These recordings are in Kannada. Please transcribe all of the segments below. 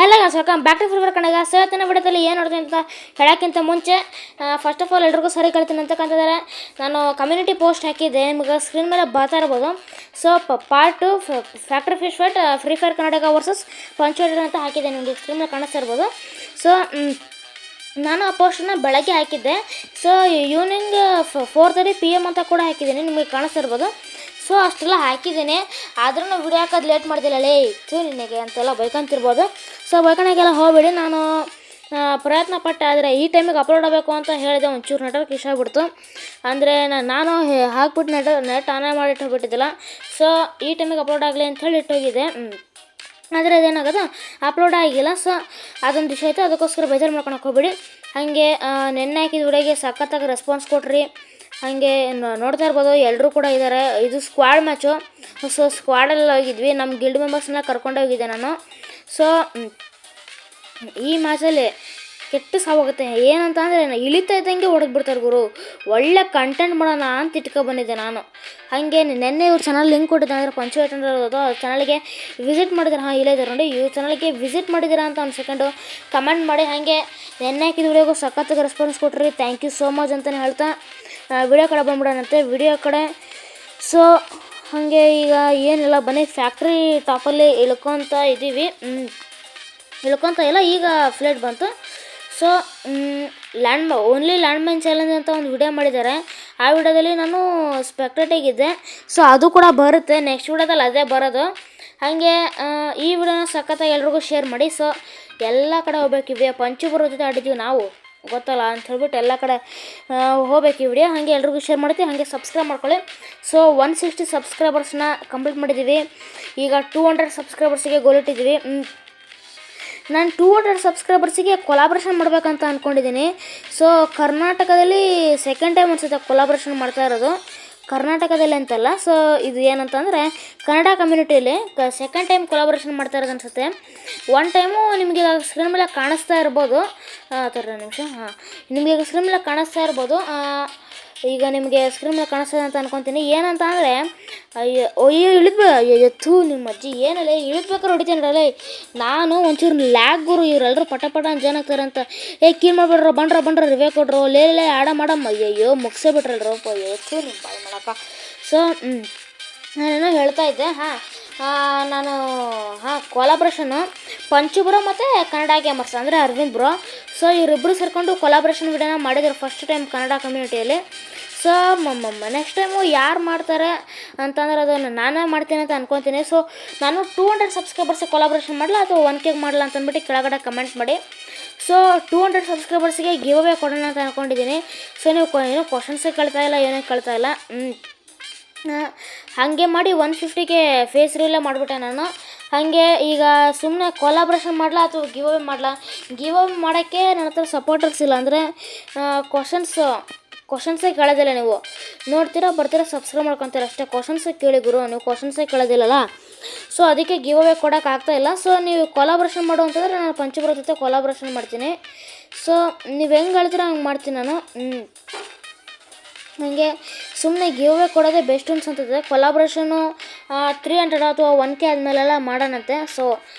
Hello guys, welcome back to ಫುಲ್ವರ್ ಕನ್ನಡ. ಇವತ್ತಿನ ವಿಡಿಯೋದಲ್ಲಿ ಏನು ನೋಡ್ತೀನಿ ಅಂತ ಹೇಳೋಕ್ಕಿಂತ ಮುಂಚೆ ಫಸ್ಟ್ ಆಫ್ ಆಲ್ ಎಲ್ರಿಗೂ ಸರಿ ಕಳ್ತೀನಿ ಅಂತಕ್ಕಂಥದ್ದಾರೆ. ನಾನು ಕಮ್ಯುನಿಟಿ ಪೋಸ್ಟ್ ಹಾಕಿದ್ದೆ, ನಿಮಗೆ ಸ್ಕ್ರೀನ್ ಮೇಲೆ ಬರ್ತಾ ಇರ್ಬೋದು. So part 2 factory fish fight free fire Karnataka versus ಪಂಚೋಡಿ ಅಂತ ಹಾಕಿದ್ದೆ, ನಿಮಗೆ ಸ್ಕ್ರೀನ್ ಮೇಲೆ ಕಾಣಿಸ್ತಾ ಇರ್ಬೋದು. ಸೊ ನಾನು ಆ ಪೋಸ್ಟನ್ನು ಬೆಳಗ್ಗೆ ಹಾಕಿದ್ದೆ. ಸೊ ಈವ್ನಿಂಗ್ 4:30 PM ಅಂತ ಕೂಡ ಹಾಕಿದ್ದೀನಿ, ನಿಮಗೆ ಕಾಣಿಸ್ತಾ ಇರ್ಬೋದು. ಸೊ ಅಷ್ಟೆಲ್ಲ ಹಾಕಿದ್ದೀನಿ, ಆದ್ರೂ ವಿಡಿಯೋ ಹಾಕೋದು ಲೇಟ್ ಮಾಡ್ತಿಲ್ಲ. ಇತ್ತು ನಿನಗೆ ಅಂತೆಲ್ಲ ಬೈಕೊಂತಿರ್ಬೋದು. ಸೊ ಬೈಕೊಳಕ್ಕೆಲ್ಲ ಹೋಗ್ಬೇಡಿ. ನಾನು ಪ್ರಯತ್ನ ಪಟ್ಟೆ, ಆದರೆ ಈ ಟೈಮಿಗೆ ಅಪ್ಲೋಡ್ ಆಗಬೇಕು ಅಂತ ಹೇಳಿದೆ. ಒಂಚೂರು ನೆಟ್ವರ್ಕ್ ಇಷ್ಟ ಆಗ್ಬಿಡ್ತು. ಅಂದರೆ ನಾನು ಹಾಕ್ಬಿಟ್ಟು ನೆಟ್ ಆನ್ ಮಾಡಿ ಇಟ್ಟೋಗ್ಬಿಟ್ಟಿದ್ದಿಲ್ಲ. ಸೊ ಈ ಟೈಮಿಗೆ ಅಪ್ಲೋಡ್ ಆಗಲಿ ಅಂಥೇಳಿ ಇಟ್ಟೋಗಿದೆ. ಆದರೆ ಅದೇನಾಗೋದು ಅಪ್ಲೋಡ್ ಆಗಿಲ್ಲ. ಸೊ ಅದೊಂದು ವಿಷಯ ಆಯಿತು, ಅದಕ್ಕೋಸ್ಕರ ಬೇಜಾರು ಮಾಡ್ಕೊಳಕ್ಕೆ ಹೋಗ್ಬೇಡಿ. ಹಾಗೆ ನೆನ್ನೆ ಹಾಕಿದ ವಿಡಿಯೋಗೆ ಸಖತ್ತಾಗಿ ರೆಸ್ಪಾನ್ಸ್ ಕೊಟ್ರಿ. ಹಾಗೆ ನೋಡ್ತಾ ಇರ್ಬೋದು, ಎಲ್ಲರೂ ಕೂಡ ಇದ್ದಾರೆ. ಇದು ಸ್ಕ್ವಾಡ್ ಮ್ಯಾಚು. ಸೊ ಸ್ಕ್ವಾಡಲ್ಲಿ ಹೋಗಿದ್ವಿ, ನಮ್ಮ ಗಿಲ್ಡ್ ಮೆಂಬರ್ಸ್ನೆಲ್ಲ ಕರ್ಕೊಂಡು ಹೋಗಿದ್ದೆ ನಾನು. ಸೊ ಈ ಮ್ಯಾಚಲ್ಲಿ ಕೆಟ್ಟು ಸಾವಾಗುತ್ತೆ. ಏನಂತ ಅಂದರೆ ಇಳಿತಾ ಇದ್ದಂಗೆ ಹೊಡೆದ್ಬಿಡ್ತಾರೆ ಗುರು. ಒಳ್ಳೆ ಕಂಟೆಂಟ್ ಮಾಡೋಣ ಅಂತ ಬಂದಿದ್ದೆ ನಾನು. ಹಾಗೆ ನೆನ್ನೆ ಇವ್ರ ಚಾನಲ್ ಲಿಂಕ್ ಕೊಟ್ಟಿದ್ದೆ, ಅಂದರೆ ಪಂಚೋಡಿ ಇರೋದು ಚಾನಲ್ಗೆ ವಿಸಿಟ್ ಮಾಡಿದ್ರೆ ಇಲ್ಲೇ ಇದ್ದಾರೆ ನೋಡಿ. ಇವ್ರ ಚಾನಲ್ಗೆ ವಿಸಿಟ್ ಮಾಡಿದ್ದೀರಾ ಅಂತ ಒಂದು ಸೆಕೆಂಡು ಕಮೆಂಟ್ ಮಾಡಿ. ಹಾಗೆ ನೆನ್ನೆ ಹಾಕಿದ ವಿಡಿಯೋಗೂ ಸಖತ್ತಾಗಿ ರೆಸ್ಪಾನ್ಸ್ ಕೊಟ್ರಿ. ಥ್ಯಾಂಕ್ ಯು ಸೋ ಮಚ್ ಅಂತಲೇ ಹೇಳ್ತಾ ವಿಡಿಯೋ ಕಡೆ ಬಂದ್ಬಿಡೋಣಂತೆ. ವಿಡಿಯೋ ಕಡೆ ಸೊ ಹಾಗೆ ಈಗ ಏನಿಲ್ಲ, ಬನ್ನಿ ಫ್ಯಾಕ್ಟ್ರಿ ಟಾಪಲ್ಲಿ ಇಳ್ಕೊತ ಇದ್ದೀವಿ. ಇಳ್ಕೊತ ಇಲ್ಲ, ಈಗ ಫ್ಲೈಟ್ ಬಂತು. ಸೊ ಓನ್ಲಿ ಲ್ಯಾಂಡ್ಮೈನ್ ಚಾಲೆಂಜ್ ಅಂತ ಒಂದು ವಿಡಿಯೋ ಮಾಡಿದ್ದಾರೆ. ಆ ವಿಡಿಯೋದಲ್ಲಿ ನಾನು ಸ್ಪೆಕ್ಟೇಟಿಗಿದ್ದೆ. ಸೊ ಅದು ಕೂಡ ಬರುತ್ತೆ, ನೆಕ್ಸ್ಟ್ ವಿಡಿಯೋದಲ್ಲಿ ಅದೇ ಬರೋದು. ಹಾಗೆ ಈ ವಿಡಿಯೋನ ಸಖತ್ತಾಗಿ ಎಲ್ರಿಗೂ ಶೇರ್ ಮಾಡಿ. ಸೊ ಎಲ್ಲ ಕಡೆ ಹೋಗ್ಬೇಕಿವಿ, ಪಂಚುಬರ ಜೊತೆ ಆಡಿದ್ದೀವಿ ನಾವು, ಗೊತ್ತಲ್ಲ ಅಂತ ಹೇಳ್ಬಿಟ್ಟು ಎಲ್ಲ ಕಡೆ ಹೋಗ್ಬೇಕು ಈ ವಿಡಿಯೋ. ಹಾಗೆ ಎಲ್ರಿಗೂ ಶೇರ್ ಮಾಡ್ತೀವಿ. ಹಾಗೆ ಸಬ್ಸ್ಕ್ರೈಬ್ ಮಾಡ್ಕೊಳ್ಳಿ. ಸೊ 160 ಸಬ್ಸ್ಕ್ರೈಬರ್ಸ್ನ ಕಂಪ್ಲೀಟ್ ಮಾಡಿದ್ದೀವಿ. ಈಗ 200 ಸಬ್ಸ್ಕ್ರೈಬರ್ಸಿಗೆ ಗೋಲ್ ಇಟ್ಟಿದ್ದೀವಿ. ನಾನು 200 ಸಬ್ಸ್ಕ್ರೈಬರ್ಸಿಗೆ ಕೊಲಾಬ್ರೇಷನ್ ಮಾಡಬೇಕಂತ ಅಂದ್ಕೊಂಡಿದ್ದೀನಿ. ಸೊ ಕರ್ನಾಟಕದಲ್ಲಿ ಸೆಕೆಂಡ್ ಟೈಮ್ ಅನಿಸುತ್ತೆ ಕೊಲಾಬ್ರೇಷನ್ ಮಾಡ್ತಾ ಇರೋದು, ಕರ್ನಾಟಕದಲ್ಲಿ ಅಂತಲ್ಲ. ಸೊ ಇದು ಏನಂತಂದರೆ ಕನ್ನಡ ಕಮ್ಯುನಿಟಿಯಲ್ಲಿ ಸೆಕೆಂಡ್ ಟೈಮ್ ಕೊಲಾಬ್ರೇಷನ್ ಮಾಡ್ತಾ ಇರೋದು ಅನಿಸುತ್ತೆ. ಒನ್ ಟೈಮು ನಿಮಗೆ ಸ್ಕ್ರೀನ್ ಮೇಲೆ ಕಾಣಿಸ್ತಾ ಇರ್ಬೋದು. ನಿಮಿಷ ನಿಮಗೆ ಸ್ಕ್ರೀನ್ ಮೇಲೆ ಕಾಣಿಸ್ತಾ ಇರ್ಬೋದು. ಈಗ ನಿಮಗೆ ಸ್ಕ್ರೀನ್ ಮೇಲೆ ಕಾಣಿಸ್ತದೆ ಅಂತ ಅನ್ಕೊತೀನಿ. ಏನಂತ ಅಂದರೆ ಅಯ್ಯೋ ಎತ್ತು ನಿಮ್ಮ ಅಜ್ಜಿ ಏನಲ್ಲ ಇಳಿದ್ಬೇಕಾದ್ರೆ ಹೊಡಿತೇನಲ್ಲ ನಾನು. ಒಂಚೂರು ಲ್ಯಾಗ್ ಗುರು, ಇವರೆಲ್ಲರೂ ಪಟ ಅಂತ ಜನ ಆಗ್ತಾರೆ ಅಂತ ಕೀಲ್ ಮಾಡಿಬಿಡ್ರು. ಬಂಡ್ರ ರಿವೇ ಕೊಡ್ರು, ಲೇ ಆಡ ಮಾಡಮ್ಮ. ಅಯ್ಯೋ ಮುಗಿಸೇ ಬಿಟ್ರಲ್ರು ಎತ್ತು ನಿಮ್ಮ ಬಾಯಿ ಮಾಡಕ್ಕ. ಸೊ ನಾನೇನೋ ಹೇಳ್ತಾ ಇದ್ದೆ. ನಾನು ಕೊಲಾಬ್ರೇಷನ್ನು ಪಂಚುಬ್ರೋ ಮತ್ತು ಕನ್ನಡ ಗೇಮರ್ಸ್ ಅಂದರೆ ಅರವಿಂದ್ ಬ್ರೋ. ಸೊ ಇವರಿಬ್ಬರು ಸೇರಿಕೊಂಡು ಕೊಲಾಬ್ರೇಷನ್ ವಿಡಿಯೋನ ಮಾಡಿದ್ರು ಫಸ್ಟ್ ಟೈಮ್ ಕನ್ನಡ ಕಮ್ಯುನಿಟಿಯಲ್ಲಿ. ಸೊ ನೆಕ್ಸ್ಟ್ ಟೈಮು ಯಾರು ಮಾಡ್ತಾರೆ ಅಂತಂದ್ರೆ ಅದನ್ನು ನಾನೇ ಮಾಡ್ತೀನಿ ಅಂತ ಅನ್ಕೊತೀನಿ. ಸೊ ನಾನು 200 ಸಬ್ಸ್ಕ್ರೈಬರ್ಸಿಗೆ ಕೊಲಾಬ್ರೇಷನ್ ಮಾಡಲ್ಲ ಅಥವಾ 1K ಮಾಡಲ್ಲ ಅಂತ ಅಂದ್ಬಿಟ್ಟು ಕೆಳಗಡೆ ಕಮೆಂಟ್ ಮಾಡಿ. ಸೊ 200 ಸಬ್ಸ್ಕ್ರೈಬರ್ಸಿಗೆ ಗಿವ್ ಅವೇ ಕೊಡೋಣ ಅಂತ ಅಂದ್ಕೊಂಡಿದ್ದೀನಿ. ಸೊ ನೀವು ಏನೋ ಕ್ವಶನ್ಸೇ ಕೇಳ್ತಾಯಿಲ್ಲ, ಏನೂ ಕೇಳ್ತಾಯಿಲ್ಲ. ಹಾಗೆ ಮಾಡಿ 150ಗೆ ಫೇಸ್ ರೀಲೇ ಮಾಡಿಬಿಟ್ಟೆ ನಾನು. ಹಾಗೆ ಈಗ ಸುಮ್ಮನೆ ಕೊಲಾಬ್ರೇಷನ್ ಮಾಡಲ ಅಥವಾ ಗಿವ್ ಅವೇ ಮಾಡಲ. ಗಿವ್ ಅವೇ ಮಾಡೋಕ್ಕೆ ನನ್ನ ಹತ್ರ ಸಪೋರ್ಟರ್ಸ್ ಇಲ್ಲ. ಅಂದರೆ ಕ್ವಶನ್ಸೇ ಕೇಳೋದಿಲ್ಲ. ನೀವು ನೋಡ್ತೀರಾ ಬರ್ತೀರಾ ಸಬ್ಸ್ಕ್ರೈಬ್ ಮಾಡ್ಕೊತೀರ ಅಷ್ಟೇ, ಕ್ವಶನ್ಸೇ ಕೇಳಿ ಗುರು, ನೀವು ಕ್ವಶನ್ಸೇ ಕೇಳೋದಿಲ್ಲಲ್ಲ. ಸೊ ಅದಕ್ಕೆ ಗಿವ್ ಅವೇ ಕೊಡೋಕ್ಕಾಗ್ತಾಯಿಲ್ಲ. ಸೊ ನೀವು ಕೊಲಾಬ್ರೇಷನ್ ಮಾಡು ಅಂತಂದರೆ ನಾನು ಪಂಚಬರ ಜೊತೆ ಕೊಲಾಬ್ರೇಷನ್ ಮಾಡ್ತೀನಿ. ಸೊ ನೀವು ಹೆಂಗೆ ಹೇಳ್ತೀರಾ ಹಂಗೆ ಮಾಡ್ತೀನಿ ನಾನು. ಹಾಗೆ ಸುಮ್ಮನೆ ಗಿವ್ ಅವೇ ಕೊಡೋದೇ ಬೆಸ್ಟ್ ಅನ್ಸುತ್ತದೆ. ಕೊಲಾಬ್ರೇಷನ್ನು 300 ಅಥವಾ 1K ಆದಮೇಲೆಲ್ಲ ಮಾಡೋಣಂತೆ. ಸೊ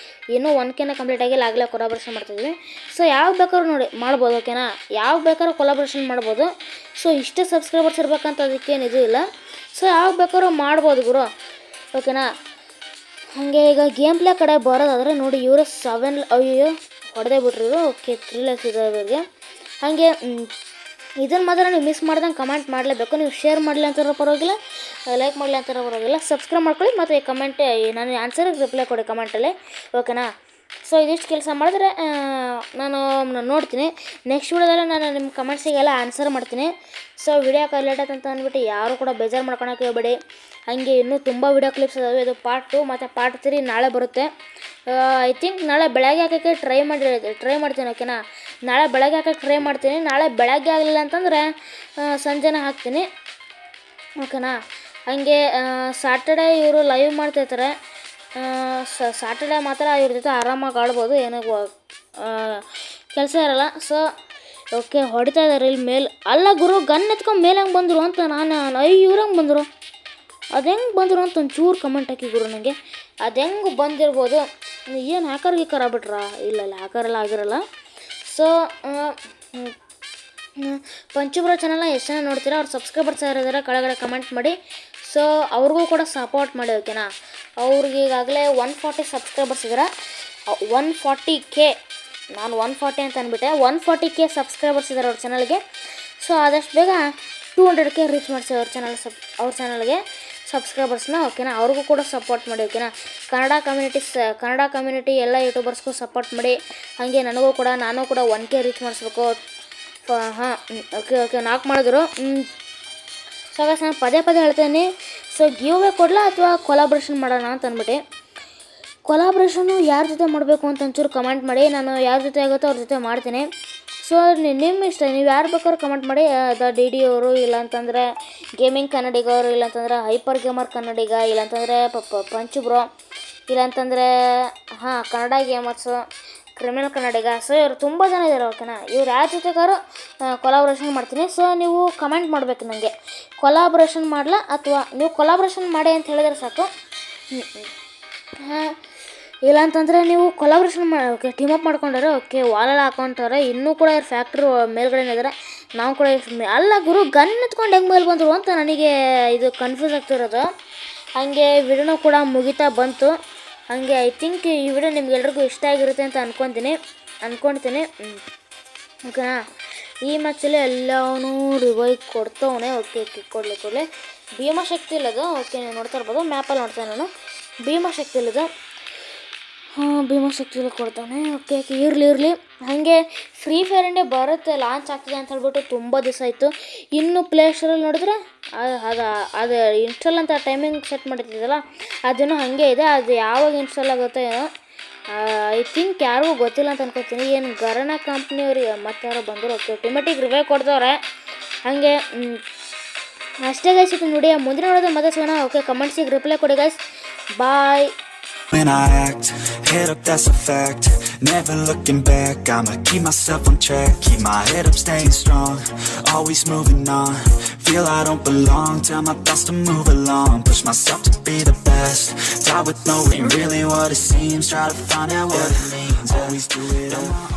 ಇನ್ನೂ 1Kನ ಕಂಪ್ಲೀಟ್ ಆಗಿಲ್ಲ, ಆಗಲೇ ಕೊಲಾಬ್ರೇಷನ್ ಮಾಡ್ತಿದ್ವಿ. ಸೊ ಯಾವಾಗ ಬೇಕಾದ್ರೂ ನೋಡಿ ಮಾಡ್ಬೋದು, ಓಕೆನಾ. ಯಾವಾಗ ಬೇಕಾದ್ರೂ ಕೊಲಾಬ್ರೇಷನ್ ಮಾಡ್ಬೋದು. ಸೊ ಇಷ್ಟೇ ಸಬ್ಸ್ಕ್ರೈಬರ್ಸ್ ಇರಬೇಕಂತ ಅದಕ್ಕೇನು ಇದು ಇಲ್ಲ. ಸೊ ಯಾವಾಗ ಬೇಕಾದ್ರೂ ಮಾಡ್ಬೋದು ಗುರು, ಓಕೆನಾ. ಹಾಗೆ ಈಗ ಗೇಮ್ ಪ್ಲೇ ಕಡೆ ಬರೋದಾದರೆ ನೋಡಿ, ಇವರು 7 ಅಯ್ಯೋ ಹೊಡೆದೇ ಬಿಟ್ರು. ಓಕೆ 3 lakhs ಇದೆ ಇವರಿಗೆ. ಹಾಗೆ ಇದನ್ನು ಮಾತ್ರ ನೀವು ಮಿಸ್ ಮಾಡ್ದಂಗೆ ಕಮೆಂಟ್ ಮಾಡಲೇಬೇಕು. ನೀವು ಶೇರ್ ಮಾಡಲಿ ಅಂತಾರೋ ಪರವಾಗಿಲ್ಲ, ಲೈಕ್ ಮಾಡಲಿ ಅಂತಾರೋ ಪರವಾಗಿಲ್ಲ, ಸಬ್ಸ್ಕ್ರೈಬ್ ಮಾಡ್ಕೊಳ್ಳಿ. ಮತ್ತು ಕಮೆಂಟ್ ನಾನು ಆನ್ಸರಿಗೆ ರಿಪ್ಲೈ ಕೊಡಿ ಕಮೆಂಟಲ್ಲಿ, ಓಕೆನಾ. ಸೊ ಇದಿಷ್ಟು ಕೆಲಸ ಮಾಡಿದ್ರೆ ನಾನು ನೋಡ್ತೀನಿ. ನೆಕ್ಸ್ಟ್ ವಿಡಿಯೋದಲ್ಲಿ ನಾನು ನಿಮ್ಮ ಕಮೆಂಟ್ಸಿಗೆಲ್ಲ ಆನ್ಸರ್ ಮಾಡ್ತೀನಿ. ಸೊ ವಿಡಿಯೋ ಲೇಟ್ ಆಯ್ತು ಅಂತ ಅಂದ್ಬಿಟ್ಟು ಯಾರು ಕೂಡ ಬೇಜಾರು ಮಾಡ್ಕೊಳಕ್ಕೆ ಹೋಗಬೇಡಿ. ಹಾಗೆ ಇನ್ನೂ ತುಂಬ ವಿಡಿಯೋ ಕ್ಲಿಪ್ಸ್ ಅದಾವೆ. ಇದು ಪಾರ್ಟ್ 2 ಮತ್ತು ಪಾರ್ಟ್ 3 ನಾಳೆ ಬರುತ್ತೆ. ಐ ಥಿಂಕ್ ನಾಳೆ ಬೆಳಗ್ಗೆ ಹಾಕೋಕ್ಕೆ ಟ್ರೈ ಮಾಡ್ತೀನಿ, ಓಕೆನಾ. ನಾಳೆ ಬೆಳಗ್ಗೆ ಹಾಕೋಕ್ಕೆ ಟ್ರೈ ಮಾಡ್ತೀನಿ. ನಾಳೆ ಬೆಳಗ್ಗೆ ಆಗಲಿಲ್ಲ ಅಂತಂದರೆ ಸಂಜೆನೇ ಹಾಕ್ತೀನಿ, ಓಕೆನಾ. ಹಾಗೆ ಸಾಟರ್ಡೇ ಇವರು ಲೈವ್ ಮಾಡ್ತಿರ್ತಾರೆ. ಸಾಟರ್ಡೇ ಮಾತ್ರ ಇವ್ರ ಜೊತೆ ಆರಾಮಾಗಿ ಆಡ್ಬೋದು, ಏನೋ ಕೆಲಸ ಇರೋಲ್ಲ. ಸೊ ಓಕೆ ಹೊಡಿತಾ ಇದ್ದಾರೆ ಇಲ್ಲಿ ಮೇಲೆ. ಅಲ್ಲ ಗುರು, ಗನ್ ಎತ್ಕೊಂಡು ಮೇಲೆ ಹಂಗೆ ಬಂದರು ಅಂತ ನಾನು ಇವ್ರು ಹಂಗೆ ಬಂದರು, ಅದು ಹೆಂಗೆ ಬಂದರು ಅಂತ ಒಂಚೂರು ಕಮೆಂಟ್ ಹಾಕಿ ಗುರು ನನಗೆ. ಅದು ಹೆಂಗೆ ಬಂದಿರ್ಬೋದು. ಏನು ಹ್ಯಾಕರ್ ಗೀಕರ್ ಆಗ್ಬಿಟ್ರಾ? ಇಲ್ಲ ಹ್ಯಾಕರೆಲ್ಲ ಆಗಿರಲ್ಲ. ಸೊ ಪಂಚುಬ್ರೋ ಚಾನಲ್ನ ಎಷ್ಟು ಜನ ನೋಡ್ತೀರಾ, ಅವ್ರು ಸಬ್ಸ್ಕ್ರೈಬರ್ಸ್ ಯಾರಿದ್ದಾರೆ ಕೆಳಗಡೆ ಕಮೆಂಟ್ ಮಾಡಿ. ಸೊ ಅವ್ರಿಗೂ ಕೂಡ ಸಪೋರ್ಟ್ ಮಾಡಿ, ಓಕೆನಾ. ಅವ್ರಿಗೆ ಈಗಾಗಲೇ 140 ಸಬ್ಸ್ಕ್ರೈಬರ್ಸ್ ಇದ್ದಾರೆ. 140K, ನಾನು 140 ಅಂತ ಅಂದ್ಬಿಟ್ಟೆ. 140K ಸಬ್ಸ್ಕ್ರೈಬರ್ಸ್ ಇದ್ದಾರೆ ಅವ್ರ ಚಾನಲ್ಗೆ. ಸೊ ಆದಷ್ಟು ಬೇಗ 200K ರೀಚ್ ಮಾಡಿಸಿ ಅವ್ರ ಚಾನಲ್ಗೆ ಸಬ್ಸ್ಕ್ರೈಬರ್ಸ್ನ, ಓಕೆನಾ. ಅವ್ರಿಗೂ ಕೂಡ ಸಪೋರ್ಟ್ ಮಾಡಿ, ಓಕೆನಾ. ಕನ್ನಡ ಕಮ್ಯುನಿಟಿ ಎಲ್ಲ ಯೂಟ್ಯೂಬರ್ಸ್ಗೂ ಸಪೋರ್ಟ್ ಮಾಡಿ. ಹಾಗೆ ನಾನು ಕೂಡ 1K ರೀಚ್ ಮಾಡಿಸ್ಬೇಕು. ಹಾಂ, ಓಕೆ ನಾಕ್ ಮಾಡಿದ್ರು. ಸೊ ನಾನು ಪದೇ ಹೇಳ್ತೇನೆ. ಸೊ ಗಿವ್ ಅವೇ ಕೊಡಲಾ ಅಥವಾ ಕೊಲಾಬ್ರೇಷನ್ ಮಾಡೋಣ ಅಂತ ಅಂದ್ಬಿಟ್ಟು. ಕೊಲಾಬ್ರೇಷನ್ನು ಯಾರ ಜೊತೆ ಮಾಡಬೇಕು ಅಂತ ಒಂಚೂರು ಕಮೆಂಟ್ ಮಾಡಿ. ನಾನು ಯಾರ ಜೊತೆ ಆಗುತ್ತೋ ಅವ್ರ ಜೊತೆ ಮಾಡ್ತೀನಿ. ಸೊ ನಿಮ್ಮ ಇಷ್ಟ, ನೀವು ಯಾರು ಬೇಕಾದ್ರೂ ಕಮೆಂಟ್ ಮಾಡಿ. DD ಅವರು, ಇಲ್ಲಾಂತಂದರೆ ಗೇಮಿಂಗ್ ಕನ್ನಡಿಗ ಅವರು, ಇಲ್ಲಾಂತಂದರೆ ಹೈಪರ್ ಗೇಮರ್ ಕನ್ನಡಿಗ, ಇಲ್ಲಾಂತಂದರೆ ಪಂಚುಬ್ರೋ, ಇಲ್ಲಾಂತಂದರೆ ಕನ್ನಡ ಗೇಮರ್ಸು, ಕ್ರಿಮಿನಲ್ ಕನ್ನಡಿಗ. ಸೊ ಇವರು ತುಂಬ ಜನ ಇದ್ದಾರೆ, ಓಕೆನಾ. ಇವ್ರು ಯಾರ ಜೊತೆಗಾರು ಕೊಲಾಬ್ರೇಷನ್ ಮಾಡ್ತೀನಿ. ಸೊ ನೀವು ಕಮೆಂಟ್ ಮಾಡಬೇಕು ನನಗೆ, ಕೊಲಾಬ್ರೇಷನ್ ಮಾಡಲಾ ಅಥವಾ ನೀವು ಕೊಲಾಬ್ರೇಷನ್ ಮಾಡಿ ಅಂತ ಹೇಳಿದ್ರೆ ಸಾಕು. ಇಲ್ಲಾಂತಂದರೆ ನೀವು ಕೊಲಾಬ್ರೇಷನ್ ಓಕೆ ಟೀಮಪ್ ಮಾಡ್ಕೊಂಡಾರೆ, ಓಕೆ ವಾಲೆಲ್ಲ ಹಾಕೊಂತಾರೆ. ಇನ್ನೂ ಕೂಡ ಇವ್ರು ಫ್ಯಾಕ್ಟ್ರಿ ಮೇಲ್ಗಡೆನೇ ಇದ್ದಾರೆ. ನಾವು ಕೂಡ ಅಲ್ಲ ಗುರು, ಗನ್ ಎತ್ಕೊಂಡು ಹೆಂಗೆ ಮೇಲೆ ಬಂದರು ಅಂತ ನನಗೆ ಇದು ಕನ್ಫ್ಯೂಸ್ ಆಗ್ತಿರೋದು. ಹಾಗೆ ವಿಡಿಯೋನೂ ಕೂಡ ಮುಗಿತಾ ಬಂತು. ಹಾಗೆ ಐ ಥಿಂಕ್ ಈ ವಿಡಿಯೋ ನಿಮ್ಗೆಲ್ರಿಗೂ ಇಷ್ಟ ಆಗಿರುತ್ತೆ ಅಂತ ಅಂದ್ಕೊಳ್ತೀನಿ. ಓಕೆನಾ. ಈ ಮ್ಯಾಚಲ್ಲಿ ಎಲ್ಲವೂ ರಿವೈವ್ ಕೊಡ್ತವನೆ. ಓಕೆ ಕೊಡಲಿ. ಭೀಮಶಕ್ತಿ ಇಲ್ಲದು, ಓಕೆ ನೀವು ನೋಡ್ತಾ ಇರ್ಬೋದು. ಮ್ಯಾಪಲ್ಲಿ ನೋಡ್ತೇನೆ ನಾನು. ಭೀಮಶಕ್ತಿ ಇಲ್ಲದು, ಭೀಮಶಕ್ತಿಯಲ್ಲಿ ಕೊಡ್ತಾನೆ. ಓಕೆ ಇರಲಿ. ಹಾಗೆ ಫ್ರೀ ಫೈರ್ ಇಂಡಿಯಾ ಬರುತ್ತೆ, ಲಾಂಚ್ ಆಗ್ತಿದೆ ಅಂತ ಹೇಳ್ಬಿಟ್ಟು ತುಂಬ ದಿವಸ ಆಯಿತು. ಇನ್ನು ಪ್ಲೇಸ್ಟೋರಲ್ಲಿ ನೋಡಿದ್ರೆ ಅದು ಇನ್ಸ್ಟಾಲ್ ಅಂತ ಟೈಮಿಂಗ್ ಸೆಟ್ ಮಾಡಿರ್ತಿದ್ದಲ್ಲ, ಅದನ್ನು ಹಾಗೆ ಇದೆ. ಅದು ಯಾವಾಗ ಇನ್ಸ್ಟಾಲ್ ಆಗುತ್ತೋ ಏನೋ, ಐ ಥಿಂಕ್ ಯಾರಿಗೂ ಗೊತ್ತಿಲ್ಲ ಅಂತ ಅನ್ಕೋತೀನಿ. ಏನು ಗರಣ ಕಂಪ್ನಿಯವ್ರಿಗೆ ಮತ್ತೆ ಯಾರೋ ಬಂದರು. ಓಕೆ ಆಟೋಮೆಟಿಕ್ ರಿವೈವ್ ಕೊಡ್ತವ್ರೆ. ಹಾಗೆ ಅಷ್ಟೇ ಗೈಸ್, ಇದು ನೋಡಿ. ಮುಂದಿನ ನೋಡೋದು ಮತ್ತೆ ಸಿಗೋಣ. ಓಕೆ ಕಮೆಂಟ್ಸಿಗೆ ರಿಪ್ಲೈ ಕೊಡಿ guys. Bye. When I act, head up, that's a fact. Never looking back, I'ma keep myself on track. Keep my head up, staying strong. Always moving on. Feel I don't belong, tell my thoughts to move along. Push myself to be the best. Die with no ain't really what it seems. Try to find out what it means. Always do it on my own.